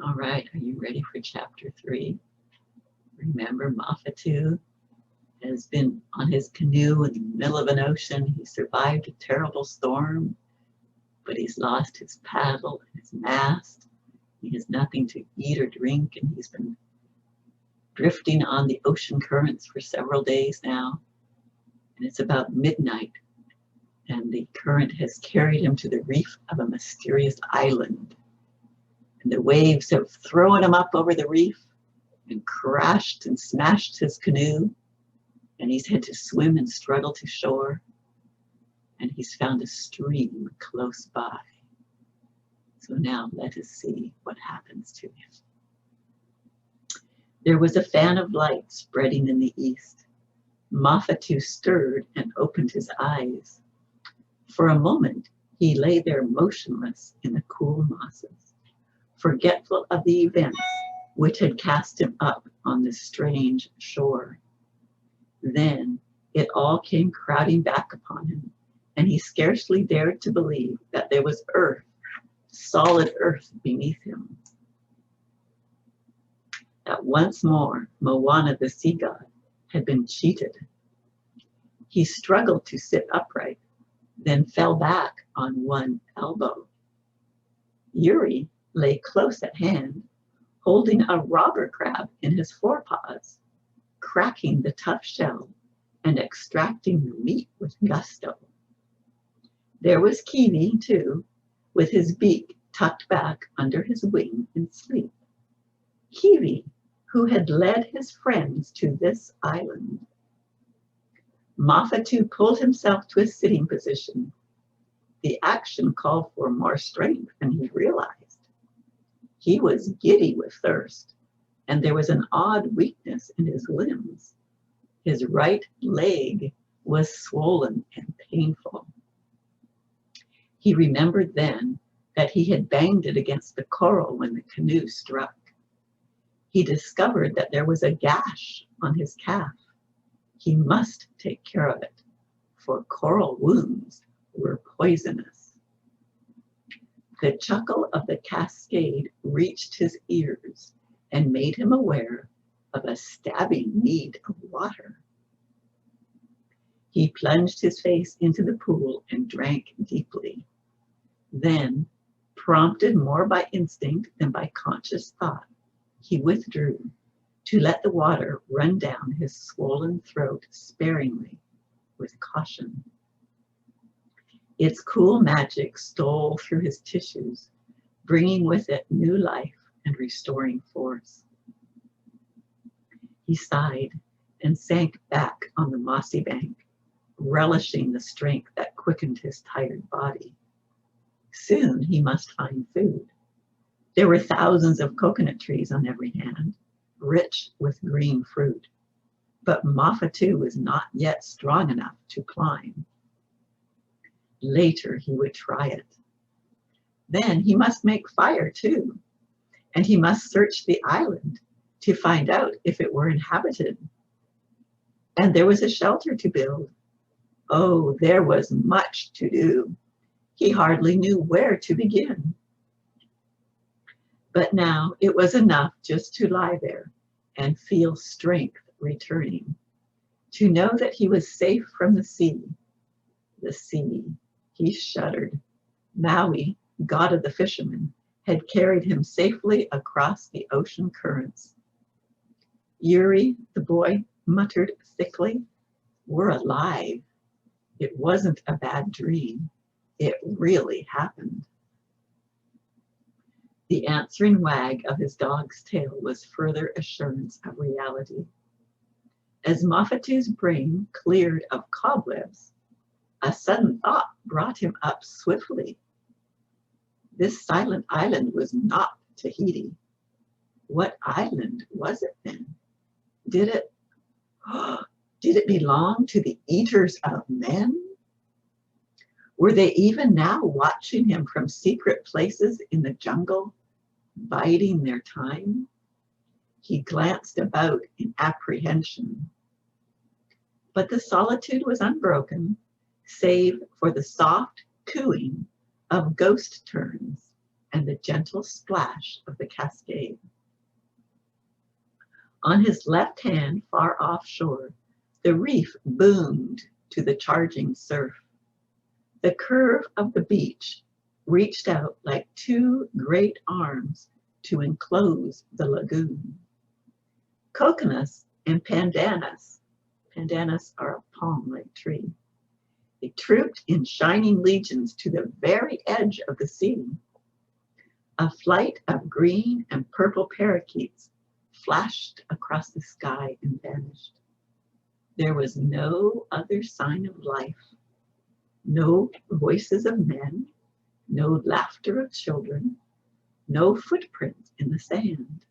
All right, are you ready for chapter 3? Remember, Mafatu has been on his canoe in the middle of an ocean. He survived a terrible storm, but he's lost his paddle and his mast. He has nothing to eat or drink, and he's been drifting on the ocean currents for several days now. And it's about midnight, and the current has carried him to the reef of a mysterious island. And the waves have thrown him up over the reef and crashed and smashed his canoe, and he's had to swim and struggle to shore, and he's found a stream close by. So now let us see what happens to him. There was a fan of light spreading in the east. Mafatu stirred and opened his eyes. For a moment, he lay there motionless in the cool mosses, forgetful of the events which had cast him up on this strange shore. Then it all came crowding back upon him, and he scarcely dared to believe that there was earth, solid earth beneath him. That once more Moana the sea god had been cheated. He struggled to sit upright, then fell back on one elbow. Yuri lay close at hand, holding a robber crab in his forepaws, cracking the tough shell and extracting the meat with gusto. There was Kiwi, too, with his beak tucked back under his wing in sleep. Kiwi, who had led his friends to this island. Mafatu pulled himself to a sitting position. The action called for more strength than he realized. He was giddy with thirst, and there was an odd weakness in his limbs. His right leg was swollen and painful. He remembered then that he had banged it against the coral when the canoe struck. He discovered that there was a gash on his calf. He must take care of it, for coral wounds were poisonous. The chuckle of the cascade reached his ears and made him aware of a stabbing need of water. He plunged his face into the pool and drank deeply. Then, prompted more by instinct than by conscious thought, he withdrew to let the water run down his swollen throat sparingly, with caution. Its cool magic stole through his tissues, bringing with it new life and restoring force. He sighed and sank back on the mossy bank, relishing the strength that quickened his tired body. Soon he must find food. There were thousands of coconut trees on every hand, rich with green fruit. But Mafatu was not yet strong enough to climb. Later he would try it. Then he must make fire too, and he must search the island to find out if it were inhabited. And there was a shelter to build. Oh, there was much to do. He hardly knew where to begin. But now it was enough just to lie there and feel strength returning, to know that he was safe from the sea. The sea, he shuddered. Maui, god of the fishermen, had carried him safely across the ocean currents. Yuri, the boy, muttered thickly, "We're alive. It wasn't a bad dream. It really happened." The answering wag of his dog's tail was further assurance of reality. As Mafatu's brain cleared of cobwebs, a sudden thought brought him up swiftly. This silent island was not Tahiti. What island was it then? Did it belong to the eaters of men? Were they even now watching him from secret places in the jungle, biding their time? He glanced about in apprehension. But the solitude was unbroken, save for the soft cooing of ghost terns and the gentle splash of the cascade. On his left hand, far offshore, the reef boomed to the charging surf. The curve of the beach reached out like two great arms to enclose the lagoon. Coconuts and pandanus are a palm-like tree. They trooped in shining legions to the very edge of the sea. A flight of green and purple parakeets flashed across the sky and vanished. There was no other sign of life, no voices of men, no laughter of children, no footprint in the sand.